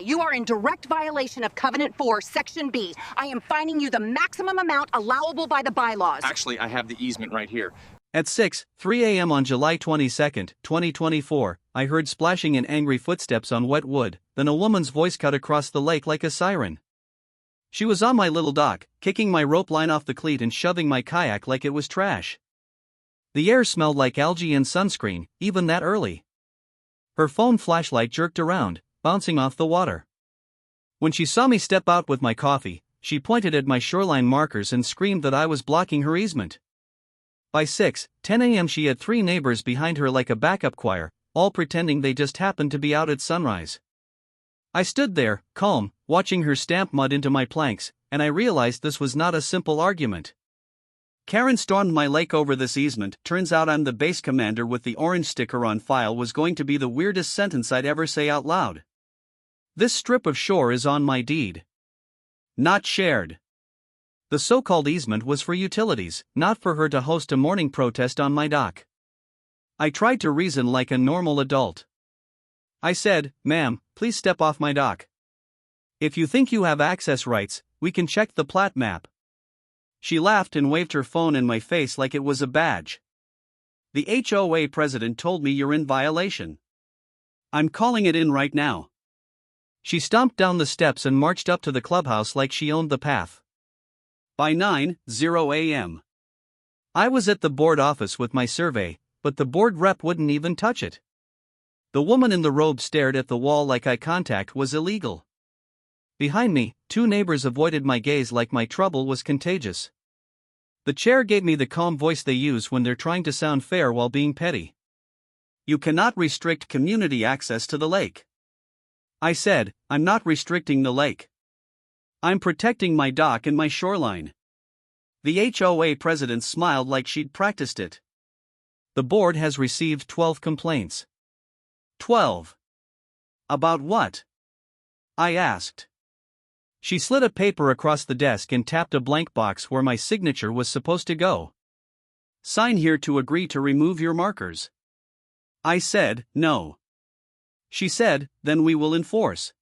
You are in direct violation of Covenant 4, Section B. I am fining you the maximum amount allowable by the bylaws. Actually, I have the easement right here. At 6:03 a.m. on July 22, 2024, I heard splashing and angry footsteps on wet wood, then a woman's voice cut across the lake like a siren. She was on my little dock, kicking my rope line off the cleat and shoving my kayak like it was trash. The air smelled like algae and sunscreen, even that early. Her phone flashlight jerked around, bouncing off the water. When she saw me step out with my coffee, she pointed at my shoreline markers and screamed that I was blocking her easement. By 6:10 a.m. she had 3 neighbors behind her like a backup choir, all pretending they just happened to be out at sunrise. I stood there, calm, watching her stamp mud into my planks, and I realized this was not a simple argument. Karen stormed my lake over this easement. Turns out I'm the base commander with the orange sticker on file was going to be the weirdest sentence I'd ever say out loud. This strip of shore is on my deed. Not shared. The so-called easement was for utilities, not for her to host a morning protest on my dock. I tried to reason like a normal adult. I said, "Ma'am, please step off my dock. If you think you have access rights, we can check the plat map." She laughed and waved her phone in my face like it was a badge. "The HOA president told me you're in violation. I'm calling it in right now." She stomped down the steps and marched up to the clubhouse like she owned the path. By 9:00 a.m. I was at the board office with my survey, but the board rep wouldn't even touch it. The woman in the robe stared at the wall like eye contact was illegal. Behind me, 2 neighbors avoided my gaze like my trouble was contagious. The chair gave me the calm voice they use when they're trying to sound fair while being petty. "You cannot restrict community access to the lake." I said, "I'm not restricting the lake. I'm protecting my dock and my shoreline." The HOA president smiled like she'd practiced it. "The board has received 12 complaints." 12. About what? I asked. She slid a paper across the desk and tapped a blank box where my signature was supposed to go. "Sign here to agree to remove your markers." I said, "No." She said, "Then we will enforce."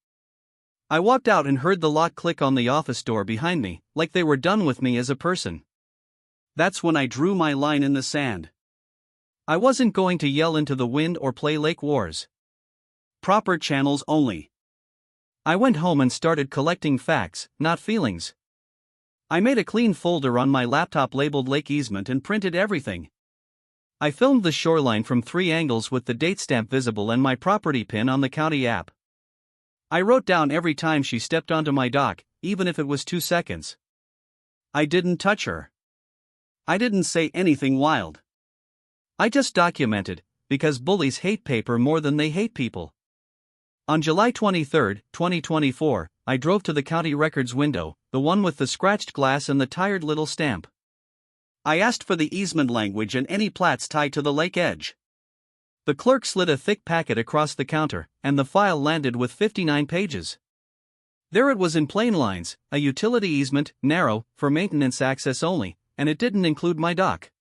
I walked out and heard the lock click on the office door behind me, like they were done with me as a person. That's when I drew my line in the sand. I wasn't going to yell into the wind or play Lake Wars. Proper channels only. I went home and started collecting facts, not feelings. I made a clean folder on my laptop labeled Lake Easement and printed everything. I filmed the shoreline from 3 angles with the date stamp visible and my property pin on the county app. I wrote down every time she stepped onto my dock, even if it was 2 seconds. I didn't touch her. I didn't say anything wild. I just documented, because bullies hate paper more than they hate people. On July 23, 2024, I drove to the county records window, the one with the scratched glass and the tired little stamp. I asked for the easement language and any plats tied to the lake edge. The clerk slid a thick packet across the counter, and the file landed with 59 pages. There it was in plain lines, a utility easement, narrow, for maintenance access only, and it didn't include my dock.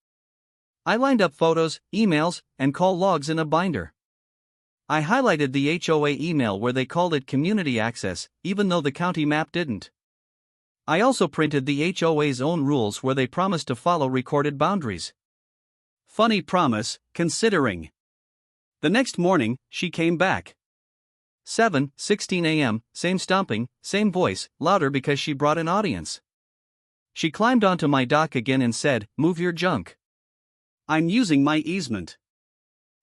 I lined up photos, emails, and call logs in a binder. I highlighted the HOA email where they called it community access, even though the county map didn't. I also printed the HOA's own rules where they promised to follow recorded boundaries. Funny promise, considering. The next morning, she came back. 7:16 a.m., same stomping, same voice, louder because she brought an audience. She climbed onto my dock again and said, "Move your junk. I'm using my easement."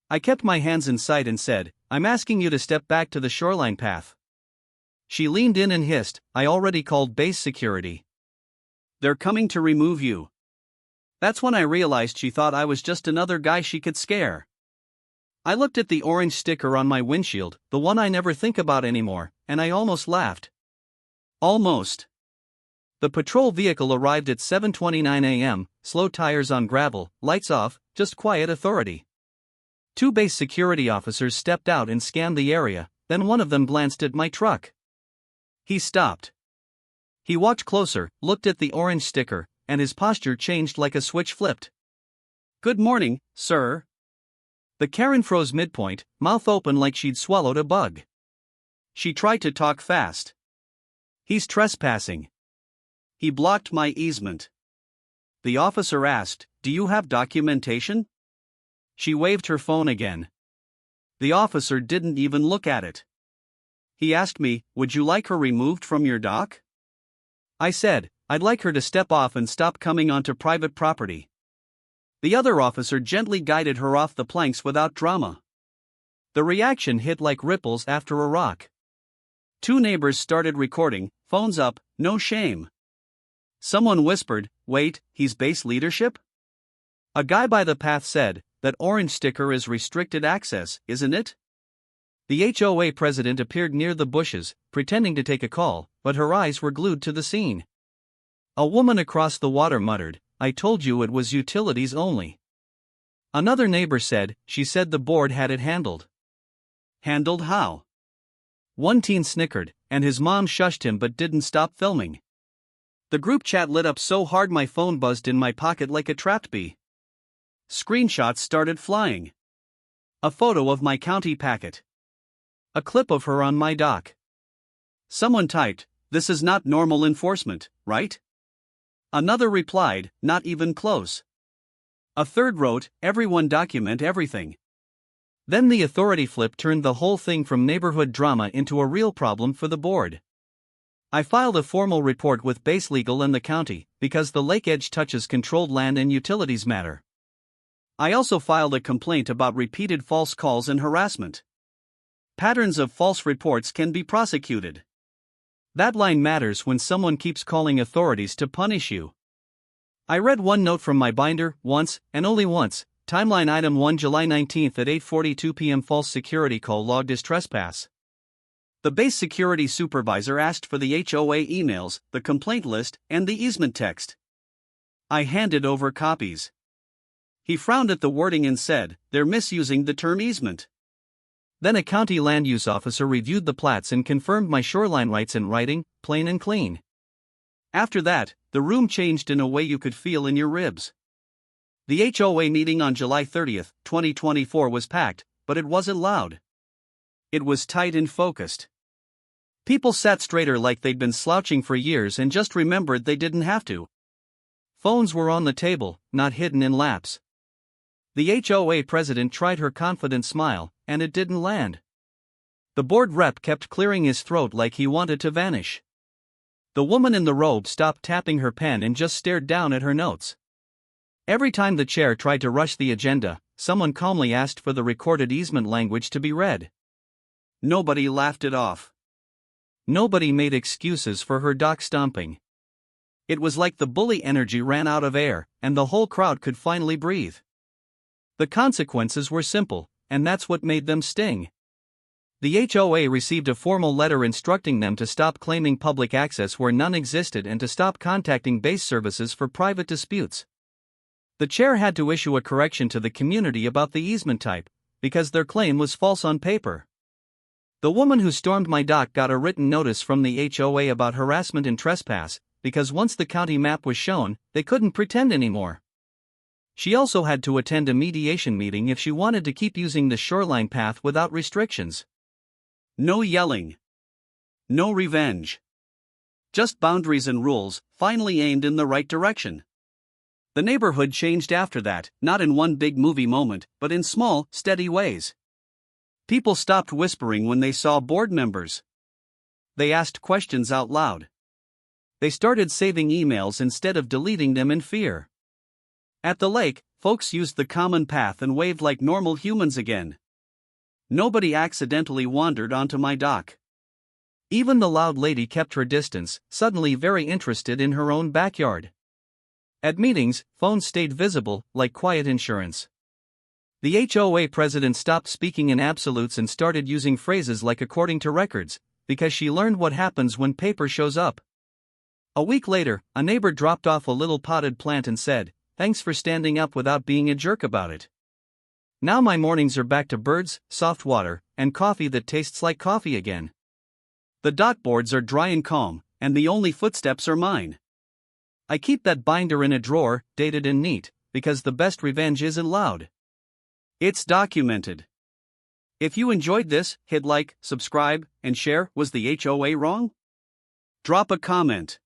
I kept my hands in sight and said, "I'm asking you to step back to the shoreline path." She leaned in and hissed, "I already called base security. They're coming to remove you." That's when I realized she thought I was just another guy she could scare. I looked at the orange sticker on my windshield, the one I never think about anymore, and I almost laughed. Almost. The patrol vehicle arrived at 7:29 a.m., slow tires on gravel, lights off, just quiet authority. 2 base security officers stepped out and scanned the area, then one of them glanced at my truck. He stopped. He walked closer, looked at the orange sticker, and his posture changed like a switch flipped. "Good morning, sir." The Karen froze midpoint, mouth open like she'd swallowed a bug. She tried to talk fast. He's trespassing. He blocked my easement. The officer asked, "Do you have documentation?" She waved her phone again. The officer didn't even look at it. He asked me, "Would you like her removed from your dock?" I said, "I'd like her to step off and stop coming onto private property." The other officer gently guided her off the planks without drama. The reaction hit like ripples after a rock. 2 neighbors started recording, phones up, no shame. Someone whispered, "Wait, he's base leadership?" A guy by the path said, "That orange sticker is restricted access, isn't it?" The HOA president appeared near the bushes, pretending to take a call, but her eyes were glued to the scene. A woman across the water muttered, "I told you it was utilities only." Another neighbor said, "She said the board had it handled." Handled how? One teen snickered, and his mom shushed him but didn't stop filming. The group chat lit up so hard my phone buzzed in my pocket like a trapped bee. Screenshots started flying. A photo of my county packet. A clip of her on my dock. Someone typed, "This is not normal enforcement, right?" Another replied, "Not even close." A third wrote, "Everyone document everything." Then the authority flip turned the whole thing from neighborhood drama into a real problem for the board. I filed a formal report with Base Legal and the county, because the lake edge touches controlled land and utilities matter. I also filed a complaint about repeated false calls and harassment. Patterns of false reports can be prosecuted. That line matters when someone keeps calling authorities to punish you. I read one note from my binder, once, and only once. Timeline item 1 July 19th at 8:42 p.m. False security call logged as trespass. The base security supervisor asked for the HOA emails, the complaint list, and the easement text. I handed over copies. He frowned at the wording and said, "They're misusing the term easement." Then a county land use officer reviewed the plats and confirmed my shoreline rights in writing, plain and clean. After that, the room changed in a way you could feel in your ribs. The HOA meeting on July 30th, 2024 was packed, but it wasn't loud. It was tight and focused. People sat straighter like they'd been slouching for years and just remembered they didn't have to. Phones were on the table, not hidden in laps. The HOA president tried her confident smile, and it didn't land. The board rep kept clearing his throat like he wanted to vanish. The woman in the robe stopped tapping her pen and just stared down at her notes. Every time the chair tried to rush the agenda, someone calmly asked for the recorded easement language to be read. Nobody laughed it off. Nobody made excuses for her dock stomping. It was like the bully energy ran out of air, and the whole crowd could finally breathe. The consequences were simple, and that's what made them sting. The HOA received a formal letter instructing them to stop claiming public access where none existed and to stop contacting base services for private disputes. The chair had to issue a correction to the community about the easement type, because their claim was false on paper. The woman who stormed my dock got a written notice from the HOA about harassment and trespass, because once the county map was shown, they couldn't pretend anymore. She also had to attend a mediation meeting if she wanted to keep using the shoreline path without restrictions. No yelling. No revenge. Just boundaries and rules, finally aimed in the right direction. The neighborhood changed after that, not in one big movie moment, but in small, steady ways. People stopped whispering when they saw board members. They asked questions out loud. They started saving emails instead of deleting them in fear. At the lake, folks used the common path and waved like normal humans again. Nobody accidentally wandered onto my dock. Even the loud lady kept her distance, suddenly very interested in her own backyard. At meetings, phones stayed visible, like quiet insurance. The HOA president stopped speaking in absolutes and started using phrases like "according to records," because she learned what happens when paper shows up. A week later, a neighbor dropped off a little potted plant and said, "Thanks for standing up without being a jerk about it." Now my mornings are back to birds, soft water, and coffee that tastes like coffee again. The dock boards are dry and calm, and the only footsteps are mine. I keep that binder in a drawer, dated and neat, because the best revenge isn't loud. It's documented. If you enjoyed this, hit like, subscribe, and share. Was the HOA wrong? Drop a comment.